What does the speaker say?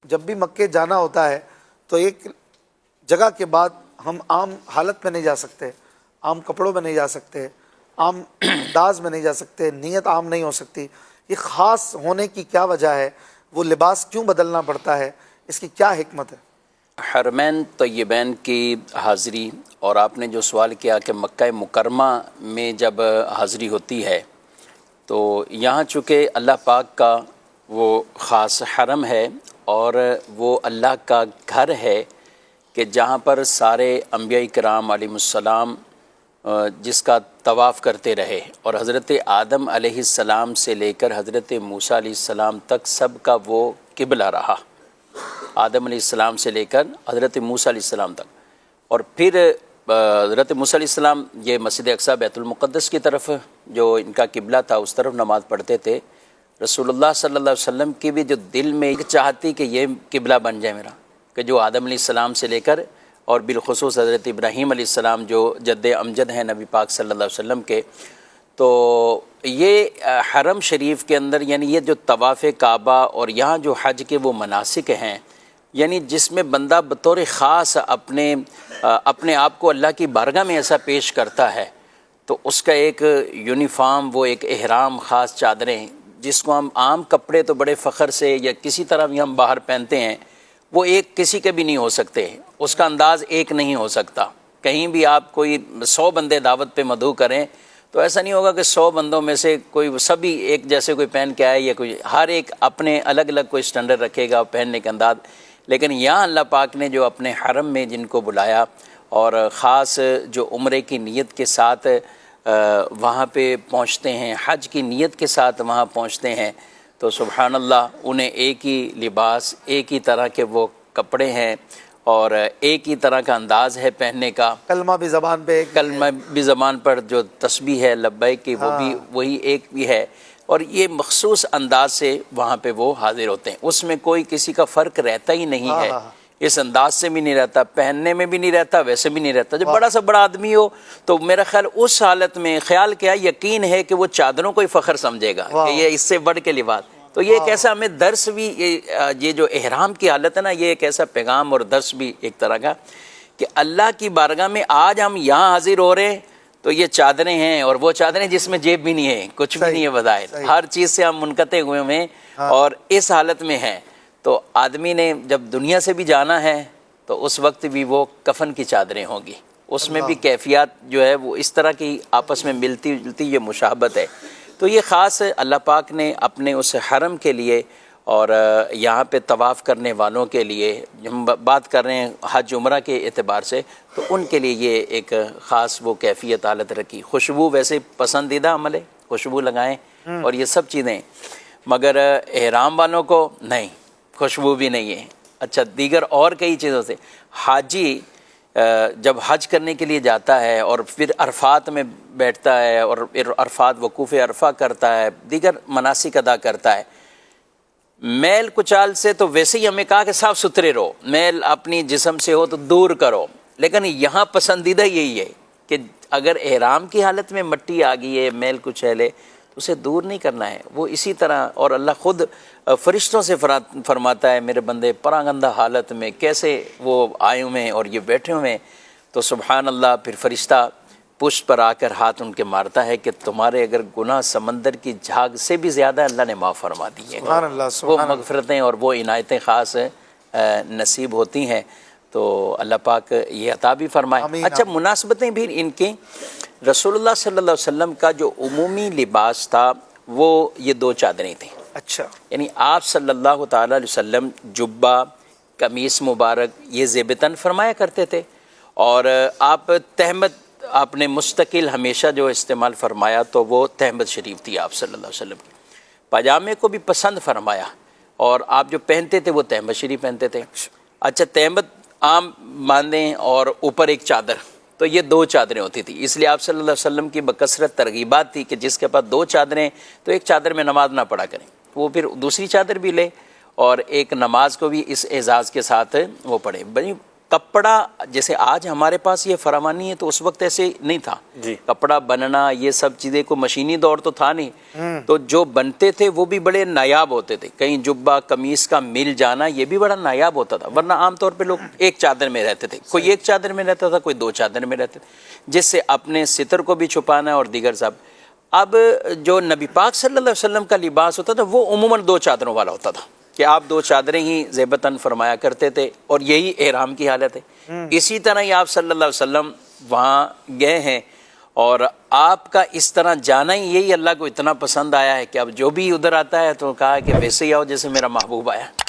جب بھی مکے جانا ہوتا ہے تو ایک جگہ کے بعد ہم عام حالت میں نہیں جا سکتے، عام کپڑوں میں نہیں جا سکتے، عام انداز میں نہیں جا سکتے، نیت عام نہیں ہو سکتی۔ یہ خاص ہونے کی کیا وجہ ہے؟ وہ لباس کیوں بدلنا پڑتا ہے؟ اس کی کیا حکمت ہے؟ حرمین طیبین کی حاضری، اور آپ نے جو سوال کیا کہ مکہ مکرمہ میں جب حاضری ہوتی ہے تو یہاں چونکہ اللہ پاک کا وہ خاص حرم ہے اور وہ اللہ کا گھر ہے کہ جہاں پر سارے انبیاء کرام علیہ السلام جس کا طواف کرتے رہے، اور حضرت آدم علیہ السلام سے لے کر حضرت موسیٰ علیہ السلام تک سب کا وہ قبلہ رہا، آدم علیہ السلام سے لے کر حضرت موسیٰ علیہ السلام تک۔ اور پھر حضرت موسیٰ علیہ السلام یہ مسجد اقصیٰ بیت المقدس کی طرف جو ان کا قبلہ تھا اس طرف نماز پڑھتے تھے۔ رسول اللہ صلی اللہ علیہ وسلم کی بھی جو دل میں چاہتی کہ یہ قبلہ بن جائے میرا، کہ جو آدم علیہ السلام سے لے کر اور بالخصوص حضرت ابراہیم علیہ السلام جو جد امجد ہیں نبی پاک صلی اللہ علیہ وسلم کے، تو یہ حرم شریف کے اندر یعنی یہ جو طواف کعبہ اور یہاں جو حج کے وہ مناسک ہیں، یعنی جس میں بندہ بطور خاص اپنے آپ کو اللہ کی بارگاہ میں ایسا پیش کرتا ہے، تو اس کا ایک یونیفارم، وہ ایک احرام، خاص چادریں جس کو ہم عام کپڑے تو بڑے فخر سے یا کسی طرح بھی ہم باہر پہنتے ہیں، وہ ایک کسی کے بھی نہیں ہو سکتے، اس کا انداز ایک نہیں ہو سکتا۔ کہیں بھی آپ کوئی 100 بندے دعوت پہ مدعو کریں تو ایسا نہیں ہوگا کہ 100 بندوں میں سے کوئی سبھی ایک جیسے کوئی پہن کے آئے، یا کوئی ہر ایک اپنے الگ الگ کوئی سٹینڈرڈ رکھے گا پہننے کا انداز۔ لیکن یہاں اللہ پاک نے جو اپنے حرم میں جن کو بلایا، اور خاص جو عمرے کی نیت کے ساتھ وہاں پہ پہنچتے ہیں، حج کی نیت کے ساتھ وہاں پہنچتے ہیں، تو سبحان اللہ انہیں ایک ہی لباس، ایک ہی طرح کے وہ کپڑے ہیں اور ایک ہی طرح کا انداز ہے پہننے کا۔ کلمہ بھی زبان پہ، کلمہ بھی زبان پر، جو تسبیح ہے لبیک کی وہ بھی وہی ایک بھی ہے، اور یہ مخصوص انداز سے وہاں پہ وہ حاضر ہوتے ہیں۔ اس میں کوئی کسی کا فرق رہتا ہی نہیں ہے، اس انداز سے بھی نہیں رہتا، پہننے میں بھی نہیں رہتا، ویسے بھی نہیں رہتا۔ جب بڑا سا بڑا آدمی ہو تو میرا خیال اس حالت میں خیال کیا یقین ہے کہ وہ چادروں کو ہی فخر سمجھے گا کہ یہ اس سے بڑھ کے لباس۔ تو یہ ایک ایسا ہمیں درس بھی، یہ جو احرام کی حالت ہے نا، یہ ایک ایسا پیغام اور درس بھی ایک طرح کا کہ اللہ کی بارگاہ میں آج ہم یہاں حاضر ہو رہے ہیں تو یہ چادریں ہیں، اور وہ چادریں جس میں جیب بھی نہیں ہے، کچھ بھی نہیں ہے بظاہر، ہر چیز سے ہم منقطع ہوئے ہیں اور اس حالت میں ہیں۔ تو آدمی نے جب دنیا سے بھی جانا ہے تو اس وقت بھی وہ کفن کی چادریں ہوں گی، اس میں بھی کیفیات جو ہے وہ اس طرح کی آپس میں ملتی جلتی یہ مشابہت ہے۔ تو یہ خاص اللہ پاک نے اپنے اس حرم کے لیے اور یہاں پہ طواف کرنے والوں کے لیے، ہم بات کر رہے ہیں حج عمرہ کے اعتبار سے، تو ان کے لیے یہ ایک خاص وہ کیفیت حالت رکھی۔ خوشبو ویسے پسندیدہ عمل ہے، خوشبو لگائیں اور یہ سب چیزیں، مگر احرام والوں کو نہیں، خوشبو بھی نہیں ہے۔ اچھا، دیگر اور کئی چیزوں سے حاجی جب حج کرنے کے لیے جاتا ہے اور پھر عرفات میں بیٹھتا ہے اور پھر عرفات وقوف عرفہ کرتا ہے، دیگر مناسک ادا کرتا ہے، میل کچال سے تو ویسے ہی ہمیں کہا کہ صاف ستھرے رہو، میل اپنی جسم سے ہو تو دور کرو، لیکن یہاں پسندیدہ یہی ہے کہ اگر احرام کی حالت میں مٹی آ گئی ہے، میل کچیل ہے، تو اسے دور نہیں کرنا ہے۔ وہ اسی طرح، اور اللہ خود فرشتوں سے فرماتا ہے میرے بندے پراگندہ حالت میں کیسے وہ آئے ہوئے ہیں اور یہ بیٹھے ہوئے ہیں، تو سبحان اللہ پھر فرشتہ پشت پر آ کر ہاتھ ان کے مارتا ہے کہ تمہارے اگر گناہ سمندر کی جھاگ سے بھی زیادہ اللہ نے معاف فرما دی ہے، وہ مغفرتیں اور وہ عنایتیں خاص نصیب ہوتی ہیں۔ تو اللہ پاک یہ عطا بھی فرمائے۔ اچھا، مناسبتیں بھی ان کی، رسول اللہ صلی اللہ علیہ وسلم کا جو عمومی لباس تھا وہ یہ 2 چادریں تھیں۔ اچھا، یعنی آپ صلی اللہ تعالیٰ علیہ وسلم جبہ، قمیص مبارک یہ زیب تن فرمایا کرتے تھے، اور آپ تہمت آپ نے مستقل ہمیشہ جو استعمال فرمایا تو وہ تہمت شریف تھی آپ صلی اللہ علیہ وسلم کی۔ پاجامے کو بھی پسند فرمایا، اور آپ جو پہنتے تھے وہ تہمت شریف پہنتے تھے۔ اچھا، تہمت عام باندھیں اور اوپر ایک چادر، تو یہ 2 چادریں ہوتی تھی، اس لیے آپ صلی اللہ علیہ وسلم کی بکثرت ترغیبات تھی کہ جس کے پاس 2 چادریں تو ایک چادر میں نماز نہ پڑھا کریں، وہ پھر دوسری چادر بھی لے اور ایک نماز کو بھی اس اعزاز کے ساتھ وہ پڑھیں۔ بھئی کپڑا جیسے آج ہمارے پاس یہ فراوانی ہے تو اس وقت ایسے نہیں تھا جی کپڑا بننا یہ سب چیزیں کوئی مشینی دور تو تھا نہیں تو جو بنتے تھے وہ بھی بڑے نایاب ہوتے تھے کہیں جبہ قمیص کا مل جانا یہ بھی بڑا نایاب ہوتا تھا ورنہ عام طور پہ لوگ ایک چادر میں رہتے تھے کوئی ایک چادر میں رہتا تھا کوئی دو چادر میں رہتے تھے جس سے اپنے ستر کو بھی چھپانا اور دیگر سب اب جو نبی پاک صلی اللہ علیہ وسلم کا لباس ہوتا تھا وہ عموماً دو چادروں والا ہوتا تھا کہ آپ دو چادریں ہی زیبتاً فرمایا کرتے تھے اور یہی احرام کی حالت ہے اسی طرح ہی آپ صلی اللہ علیہ وسلم وہاں گئے ہیں اور آپ کا اس طرح جانا ہی یہی اللہ کو اتنا پسند آیا ہے کہ اب جو بھی ادھر آتا ہے تو کہا کہ ویسے ہی آؤ جیسے میرا محبوب آیا